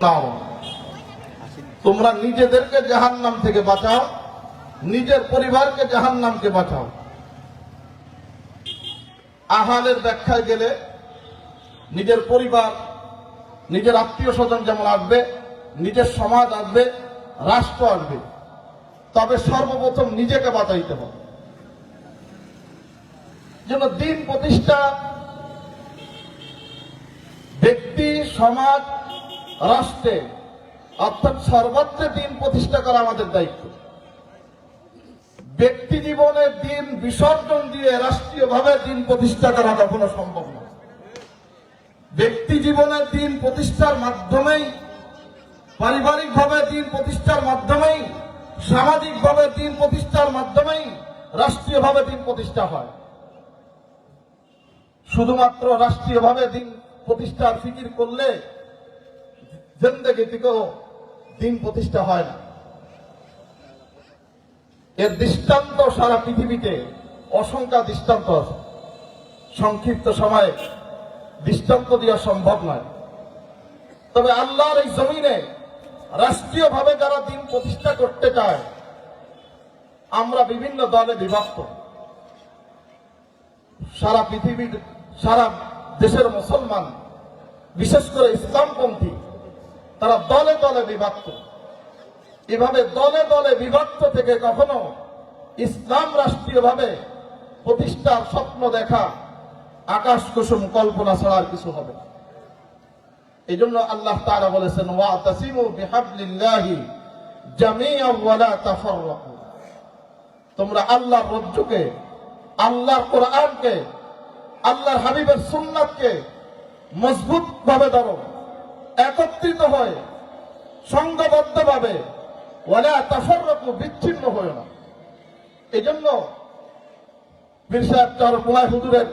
তাও তোমরা নিজেদেরকে জাহান্নাম থেকে বাঁচাও, নিজের পরিবারকে জাহান্নামকে বাঁচাও। আহালের ব্যাখ্যায় গেলে নিজের পরিবার, নিজের আত্মীয় স্বজন যেমন আসবে, নিজের সমাজ আসবে, রাষ্ট্র আসবে, তবে সর্বপ্রথম নিজেকে বাঁচাইতে হবে। যেন দিন প্রতিষ্ঠা, ব্যক্তি, সমাজ, রাষ্ট্রে অর্থাৎ সর্বত্র দিন প্রতিষ্ঠা করা আমাদের দায়িত্ব। ব্যক্তি জীবনে দিন বিসর্জন দিয়ে রাষ্ট্রীয়ভাবে দিন প্রতিষ্ঠা করা কখনো সম্ভব নয়। ব্যক্তি জীবনে দিন প্রতিষ্ঠার মাধ্যমেই, পারিবারিকভাবে দিন প্রতিষ্ঠার মাধ্যমেই, সামাজিকভাবে দিন প্রতিষ্ঠার মাধ্যমেই রাষ্ট্রীয়ভাবে দিন প্রতিষ্ঠা হয়। শুধুমাত্র রাষ্ট্রীয়ভাবে দিন প্রতিষ্ঠার ফিকির করলে জিন্দেগিতেও দিন প্রতিষ্ঠা হয় না। এর দৃষ্টান্ত সারা পৃথিবীতে অসংখ্য দৃষ্টান্ত আছে। সংক্ষিপ্ত সময়ে দৃষ্টান্ত দেওয়া সম্ভব নয়। তবে আল্লাহর এই জমিনে রাষ্ট্রীয়ভাবে যারা দিন প্রতিষ্ঠা করতে চায়, আমরা বিভিন্ন দলে বিভক্ত। সারা পৃথিবীর, সারা দেশের মুসলমান, বিশেষ করে ইসলামপন্থী, তারা দলে দলে বিভক্ত। এভাবে দলে দলে বিভক্ত থেকে কখনো ইসলাম রাষ্ট্রীয়ভাবে প্রতিষ্ঠার স্বপ্ন দেখা আকাশ কুসুম কল্পনা ছাড়া আর কিছু হবে না। এই জন্য আল্লাহ তাআলা বলেছেন, ওয়াতাসিমু বিহাবলিল্লাহি জামিআন ওয়া লা তাফাররাকু। তোমরা আল্লাহর রজ্জুকে, আল্লাহর কোরআনকে, আল্লাহর হাবিবের সুন্নাতকে মজবুত ভাবে ধরো, একত্রিত হয়ে সংঘবদ্ধভাবে, ওয়া লা তাফাররাকু, বিচ্ছিন্ন হয়ো না। এই জন্য পীর সাহেব চরমুনায় হুজুরের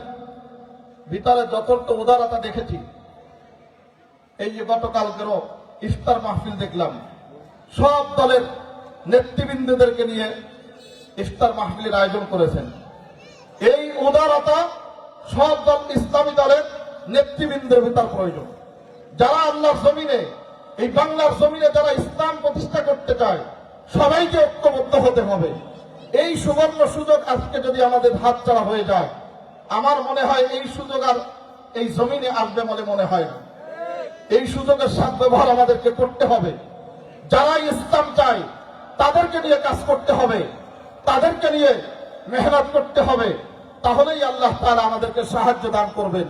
ভিতরে যথার্থ উদারতা দেখেছি। এই যে গতকালকেরও ইফতার মাহফিল দেখলাম, সব দলের নেতৃবৃন্দদেরকে নিয়ে ইফতার মাহফিলের আয়োজন করেছেন। এই উদারতা সব দল, ইসলামী দলের নেতৃবৃন্দের ভিতর প্রয়োজন। যারা আল্লাহর জমিনে, এই বাংলার জমিনে যারা ইসলাম প্রতিষ্ঠা করতে চায়, সবাইকে ঐক্যবদ্ধ হতে হবে। এই সুবর্ণ সুযোগ আজকে যদি আমাদের হাতছাড়া হয়ে যায়, আমার মনে হয় এই সুযোগ আর এই জমিনে আসবে বলে মনে হয় না। এই সুযোগের সদ্ব্যবহার আমাদেরকে করতে হবে। যারা ইসলাম চায় তাদেরকে নিয়ে কাজ করতে হবে, তাদেরকে নিয়ে মেহনত করতে হবে। তাহলেই আল্লাহ তাআলা আমাদেরকে সাহায্য দান করবেন।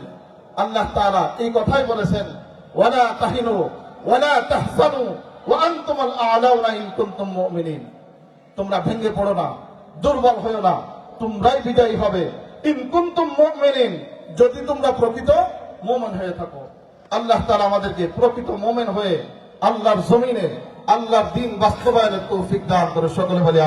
আল্লাহ তাআলা এই কথাই বলেছেন, ওয়ালা তাহিনু ওয়ালা তাহজানু ওয়া আনতুমুল আ'লাউনা ইন কুনতুম মুমিনিন। তোমরা ভেঙে পড়ো না, দুর্বল হয়ো না, তোমরাই বিজয়ী হবে। ইন কুনতুম মুমিনিন, যদি তোমরা প্রকৃত মুমিন হয়ে থাকো। আল্লাহ তাআলা আমাদেরকে প্রকৃত মুমিন হয়ে আল্লাহর জমিনে আল্লাহর দ্বীন বাস্তবায়নের তৌফিক দান করে। সকলে বলি